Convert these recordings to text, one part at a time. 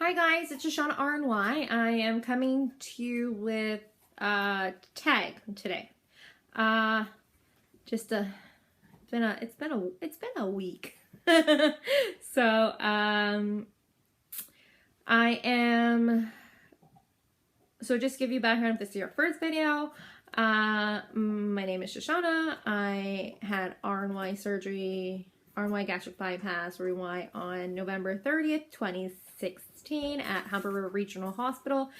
Hi guys, it's Shoshana RNY. I am coming to you with tag today. It's been a week. So just to give you background, if this is your first video, my name is Shoshana. I had RNY surgery, RNY Gastric Bypass, Roux-en-Y on November 30th, 2016 at Humber Regional Hospital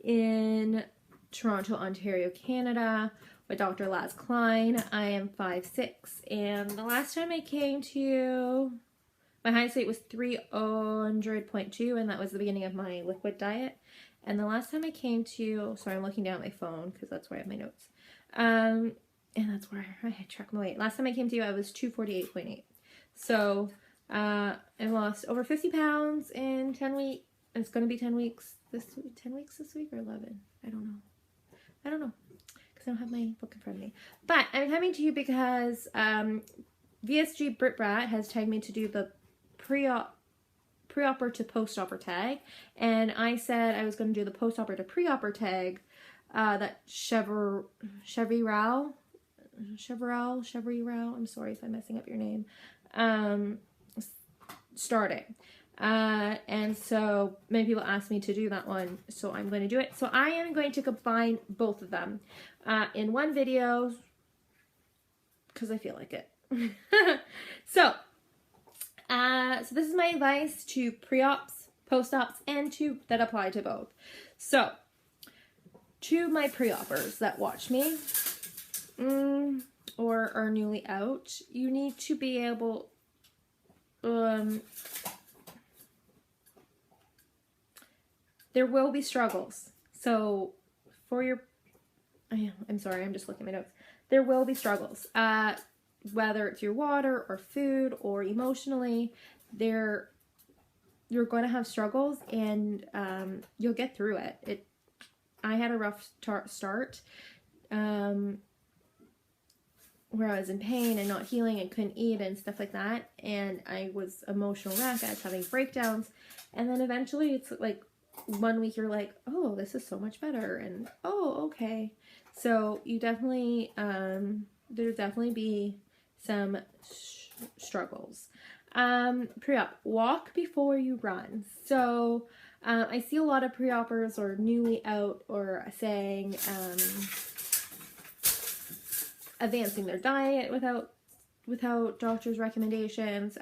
in Toronto, Ontario, Canada with Dr. Laz Klein. I am 5'6", and the last time I came to you, my height weight was 300.2, and that was the beginning of my liquid diet. And the last time I came to you, sorry, I'm looking down at my phone because that's where I have my notes. And that's where I had tracked my weight. Last time I came to you, I was 248.8. So I lost over 50 pounds in 10 weeks. It's going to be 10 weeks this week. 10 weeks this week or 11? I don't know because I don't have my book in front of me. But I'm coming to you because VSG Brit Brat has tagged me to do the pre-opper to post-opper tag, and I said I was going to do the post-opper to pre-opper tag that Chevy Roux, I'm sorry if I'm messing up your name, started. And so many people asked me to do that one, so I'm going to do it. So I am going to combine both of them in one video because I feel like it. So this is my advice to pre-ops, post-ops, and that apply to both. So, to my pre-oppers that watch me or are newly out, you need to be able, there will be struggles. So, I'm sorry, I'm just looking at my notes. There will be struggles. Whether it's your water or food or emotionally, you're going to have struggles, and you'll get through it. I had a rough start where I was in pain and not healing and couldn't eat and stuff like that, and I was emotional wreck. I was having breakdowns, and then eventually it's like 1 week you're like, oh, this is so much better, and oh, okay. So you definitely there'll definitely be some struggles. Pre-op, walk before you run. So I see a lot of pre-oppers or newly out or saying advancing their diet without doctor's recommendations,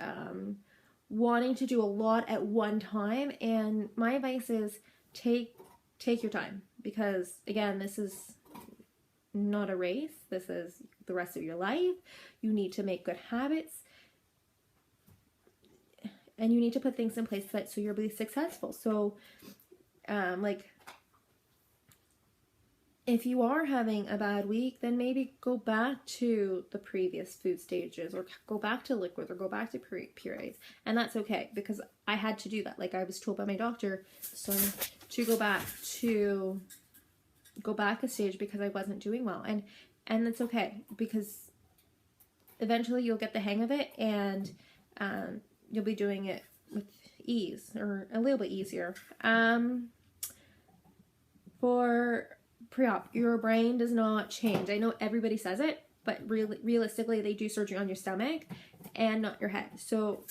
wanting to do a lot at one time. And my advice is take your time, because again, this is not a race. This is the rest of your life. You need to make good habits, and you need to put things in place so you'll be successful. So like if you are having a bad week, then maybe go back to the previous food stages, or go back to liquids, or go back to purees, and that's okay, because I had to do that. Like, I was told by my doctor, so to go back a stage because I wasn't doing well, and that's okay, because eventually you'll get the hang of it, and you'll be doing it with ease, or a little bit easier. For pre-op, your brain does not change. I know everybody says it, but realistically, they do surgery on your stomach and not your head. So,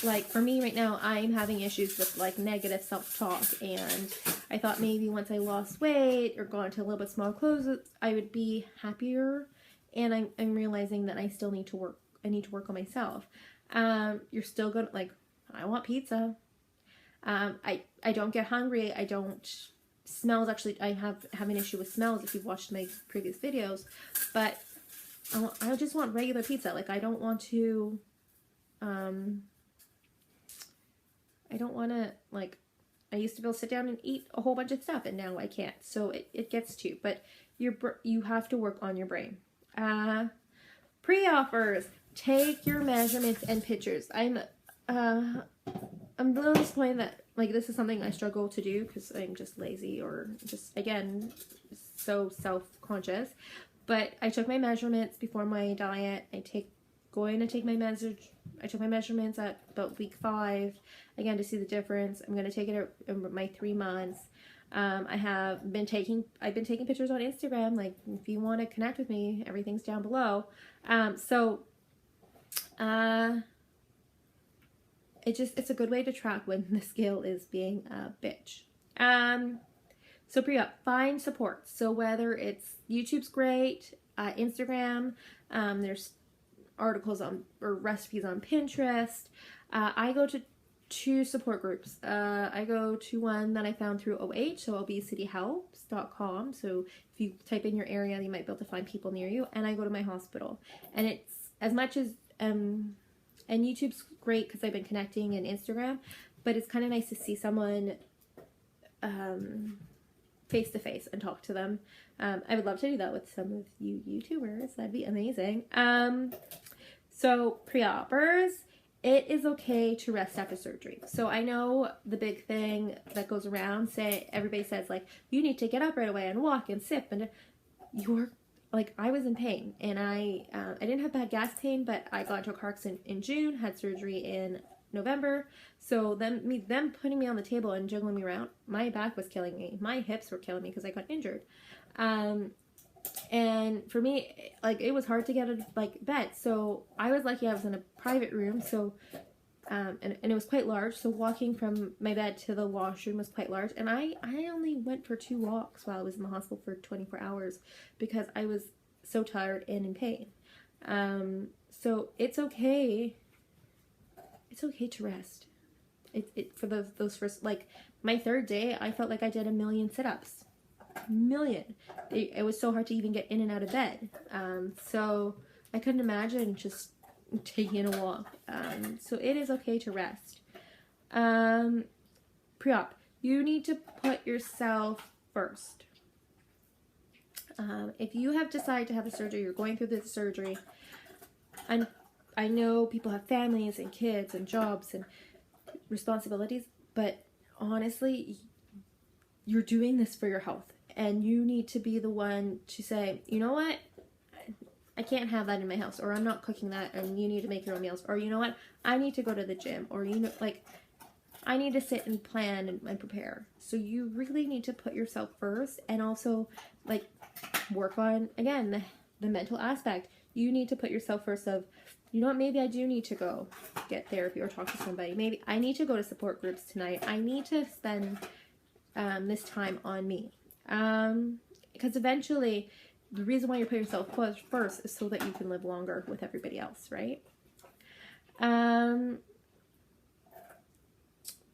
like, for me right now, I'm having issues with, like, negative self-talk, and I thought maybe once I lost weight or got into a little bit smaller clothes, I would be happier, and I'm realizing that I still need to work. I need to work on myself. You're still gonna, like, I want pizza. I don't get hungry. I don't. Smells, actually, I have an issue with smells if you've watched my previous videos, but I just want regular pizza. Like, I don't want to, like, I used to be able to sit down and eat a whole bunch of stuff, and now I can't. So it gets to, but you have to work on your brain. Pre-offers, take your measurements and pictures. I'm a little disappointed that, like, this is something I struggle to do because I'm just lazy, or just, again, so self-conscious. But I took my measurements before my diet. Going to take my I took my measurements at about week 5, again, to see the difference. I'm going to take it at my 3 months. I've been taking pictures on Instagram. Like, if you want to connect with me, everything's down below. It's a good way to track when the scale is being a bitch. So pre-op, find support. So whether it's YouTube's great, Instagram, there's articles on or recipes on Pinterest. I go to 2 support groups. I go to one that I found through OH, so obesityhelps.com. So if you type in your area, you might be able to find people near you. And I go to my hospital. And it's as much as, and YouTube's great because I've been connecting and Instagram, but it's kind of nice to see someone face to face and talk to them. I would love to do that with some of you YouTubers. That'd be amazing. So pre-oppers, it is okay to rest after surgery. So I know the big thing that goes around, everybody says like, you need to get up right away and walk and sip, and I was in pain, and I didn't have bad gas pain, but I got into a car accident in June, had surgery in November. So them putting me on the table and jiggling me around, my back was killing me. My hips were killing me because I got injured. And for me, like, it was hard to get out of bed. So I was lucky I was in a private room. So, and it was quite large. So walking from my bed to the washroom was quite large. And I only went for 2 walks while I was in the hospital for 24 hours because I was so tired and in pain. So it's okay. It's okay to rest. For those first, like, my 3rd day, I felt like I did 1,000,000 sit-ups. 1,000,000. It was so hard to even get in and out of bed. So I couldn't imagine just taking a walk. So it is okay to rest. Pre-op, you need to put yourself first. If you have decided to have the surgery, you're going through the surgery, and I know people have families and kids and jobs and responsibilities, but honestly, you're doing this for your health, and you need to be the one to say, you know what, I can't have that in my house, or I'm not cooking that, and you need to make your own meals, or you know what, I need to go to the gym, or I need to sit and plan and prepare. So you really need to put yourself first, and also work on, again, the mental aspect. You need to put yourself first of, you know what, maybe I do need to go get therapy or talk to somebody. Maybe I need to go to support groups tonight. I need to spend this time on me. Because eventually, the reason why you're putting yourself first is so that you can live longer with everybody else, right?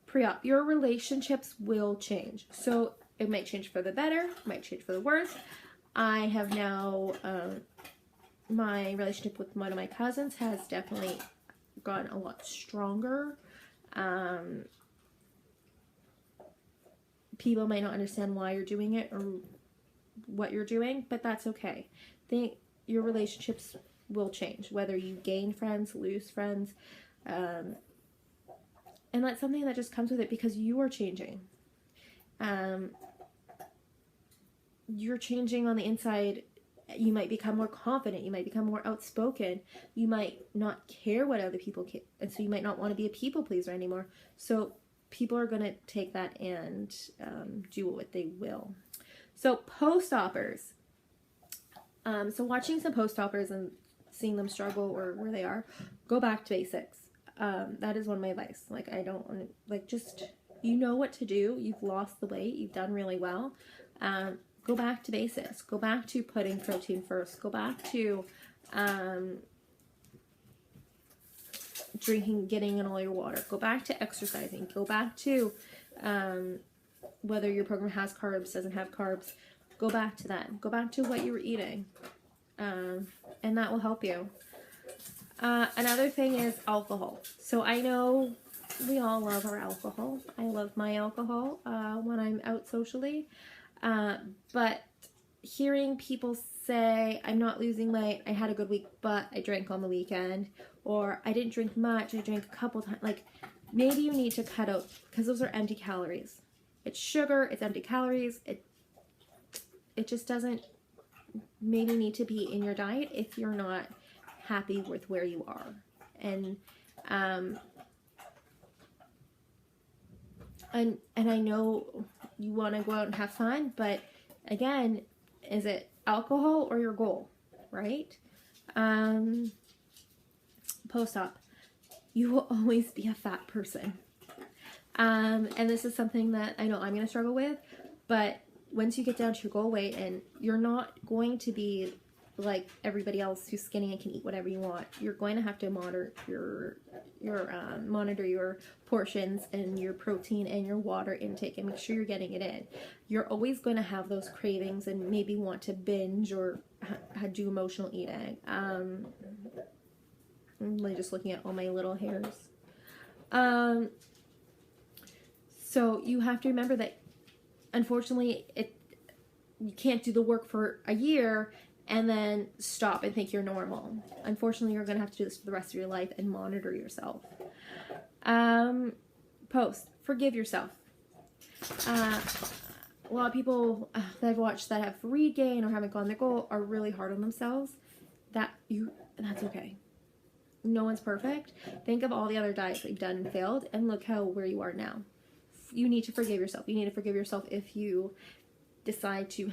Pre-op, your relationships will change. So it might change for the better, might change for the worse. I have now, my relationship with one of my cousins has definitely gotten a lot stronger. People might not understand why you're doing it or what you're doing, but that's okay. Your relationships will change, whether you gain friends, lose friends, and that's something that just comes with it because you are changing. You're changing on the inside. You might become more confident. You might become more outspoken. You might not care what other people care, and so you might not want to be a people pleaser anymore. So people are going to take that and do what they will. So post-oppers. So watching some post-oppers and seeing them struggle or where they are, go back to basics. That is one of my advice. I don't want to, just, you know what to do. You've lost the weight. You've done really well. Go back to basics. Go back to putting protein first. Go back to drinking, getting in all your water. Go back to exercising. Go back to whether your program has carbs, doesn't have carbs. Go back to that. Go back to what you were eating. And that will help you. Another thing is alcohol. So I know we all love our alcohol. I love my alcohol when I'm out socially. But hearing people say, I'm not losing weight, I had a good week, but I drank on the weekend, or I didn't drink much, I drank a couple times, maybe you need to cut out, because those are empty calories. It's sugar, it's empty calories, it just doesn't maybe need to be in your diet if you're not happy with where you are. And And I know you want to go out and have fun, but again, is it alcohol or your goal, right? Post-op, you will always be a fat person. And this is something that I know I'm going to struggle with, but once you get down to your goal weight, and you're not going to be like everybody else who's skinny and can eat whatever you want, you're going to have to monitor your portions and your protein and your water intake and make sure you're getting it in. You're always going to have those cravings and maybe want to binge or do emotional eating. I'm really just looking at all my little hairs. So you have to remember that, unfortunately, you can't do the work for a year and then stop and think you're normal. Unfortunately, you're going to have to do this for the rest of your life and monitor yourself. Post, forgive yourself. A lot of people that I've watched that have regained or haven't gone their goal are really hard on themselves. That's okay. No one's perfect. Think of all the other diets that you've done and failed, and look where you are now. You need to forgive yourself. You need to forgive yourself if you decide to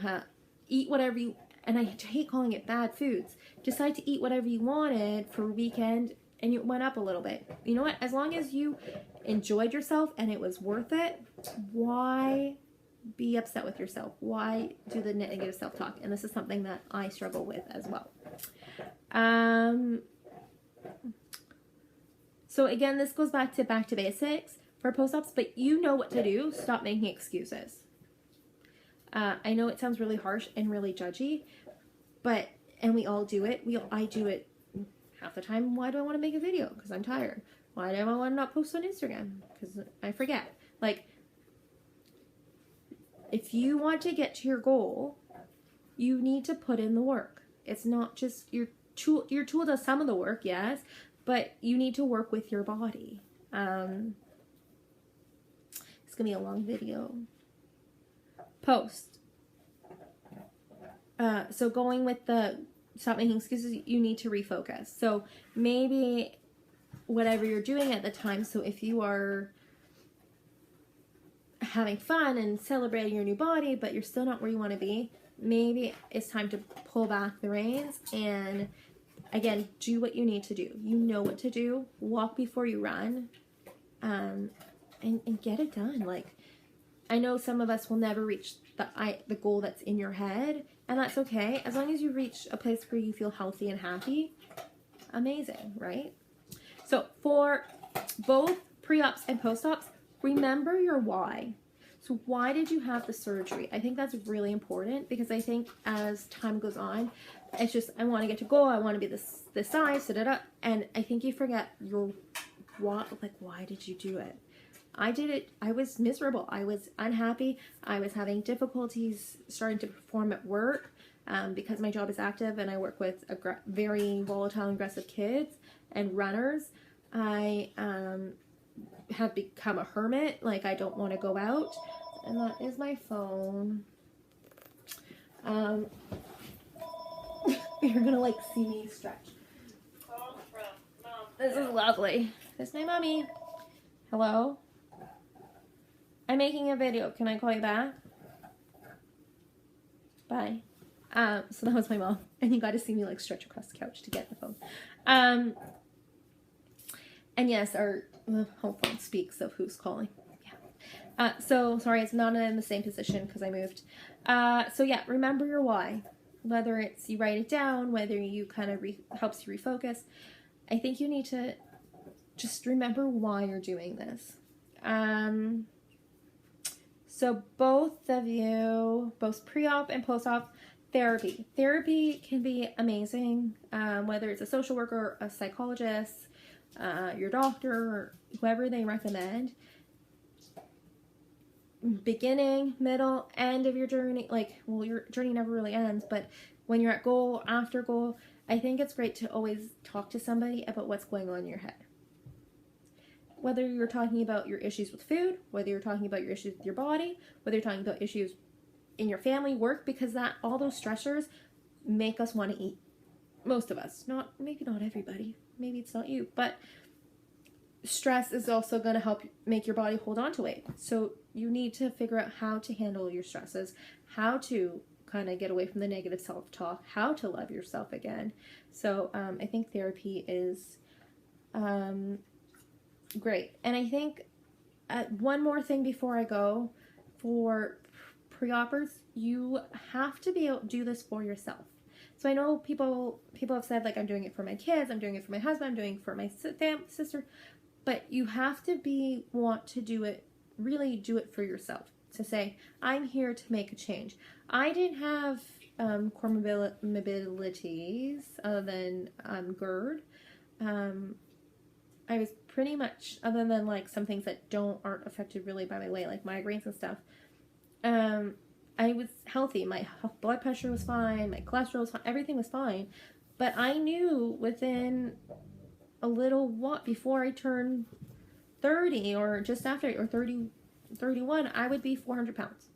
eat whatever you, and I hate calling it bad foods, decide to eat whatever you wanted for a weekend and you went up a little bit. You know what? As long as you enjoyed yourself and it was worth it, why be upset with yourself? Why do the negative self-talk? And this is something that I struggle with as well. So again, this goes back to basics for post-ops, but you know what to do. Stop making excuses. I know it sounds really harsh and really judgy, and we all do it. I do it half the time. Why do I want to make a video? Because I'm tired. Why do I want to not post on Instagram? Because I forget. Like, if you want to get to your goal, you need to put in the work. It's not just your tool. Your tool does some of the work, yes, but you need to work with your body. It's gonna be a long video. Post. So going with the stop making excuses, you need to refocus. So maybe whatever you're doing at the time, so if you are having fun and celebrating your new body, but you're still not where you want to be, maybe it's time to pull back the reins and, again, do what you need to do. You know what to do. Walk before you run, and get it done. Like, I know some of us will never reach the goal that's in your head, and that's okay. As long as you reach a place where you feel healthy and happy, amazing, right? So for both pre-ops and post-ops, remember your why. So why did you have the surgery? I think that's really important, because I think as time goes on, it's just, I want to get to goal, I want to be this size, and I think you forget your what, like, why did you do it? I did it, I was miserable, I was unhappy, I was having difficulties starting to perform at work, because my job is active and I work with very volatile and aggressive kids and runners. I have become a hermit, like I don't want to go out, and that is my phone. You're gonna like see me stretch. This is lovely. This is my mommy. Hello? I'm making a video. Can I call you back? Bye. So that was my mom, and you got to see me like stretch across the couch to get the phone. And yes, our home phone speaks of who's calling. Yeah. So sorry, it's not in the same position because I moved. So yeah, remember your why. Whether it's you write it down, whether you kind of helps you refocus. I think you need to just remember why you're doing this. So both of you, both pre-op and post-op, therapy. Therapy can be amazing, whether it's a social worker, a psychologist, your doctor, or whoever they recommend. Beginning, middle, end of your journey, like, well, your journey never really ends, but when you're at goal, after goal, I think it's great to always talk to somebody about what's going on in your head. Whether you're talking about your issues with food, whether you're talking about your issues with your body, whether you're talking about issues in your family, work, because all those stressors make us want to eat. Most of us, maybe not everybody, maybe it's not you, but stress is also going to help make your body hold on to weight. So you need to figure out how to handle your stresses, how to kind of get away from the negative self-talk, how to love yourself again. So I think therapy is great. And I think one more thing before I go, for pre-oppers, you have to be able to do this for yourself. So I know people have said, like, I'm doing it for my kids, I'm doing it for my husband, I'm doing it for my sister, but you have to want to do it, really do it for yourself, to say, I'm here to make a change. I didn't have core mobilities other than GERD. I was pretty much, other than like some things that aren't affected really by my weight, like migraines and stuff, I was healthy. My blood pressure was fine, my cholesterol was fine, everything was fine. But I knew within a little while, before I turned 30 or just after, or 31, I would be 400 pounds.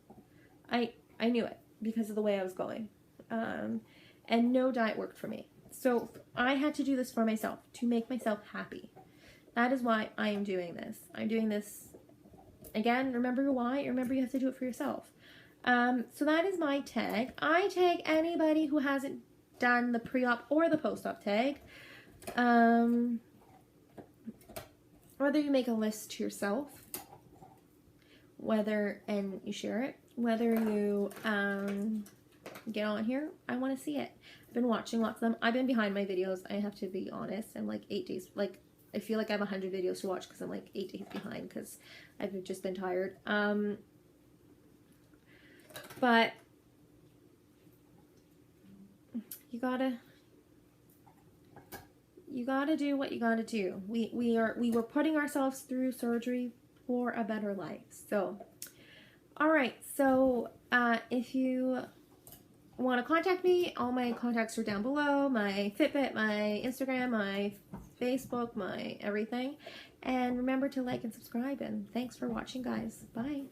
I knew it because of the way I was going. And no diet worked for me. So I had to do this for myself, to make myself happy. That is why I am doing this. I'm doing this, again, remember your why. Remember you have to do it for yourself. So that is my tag. I tag anybody who hasn't done the pre-op or the post-op tag. Whether you make a list to yourself, and you share it, whether you get on here, I want to see it. I've been watching lots of them. I've been behind my videos. I have to be honest. I'm like 8 days, like, I feel like I have 100 videos to watch because I'm like 8 days behind because I've just been tired. But you gotta do what you gotta do. We were putting ourselves through surgery for a better life. So, all right. So if you want to contact me, all my contacts are down below. My Fitbit, my Instagram, my Facebook, my everything. And remember to like and subscribe. And thanks for watching, guys. Bye.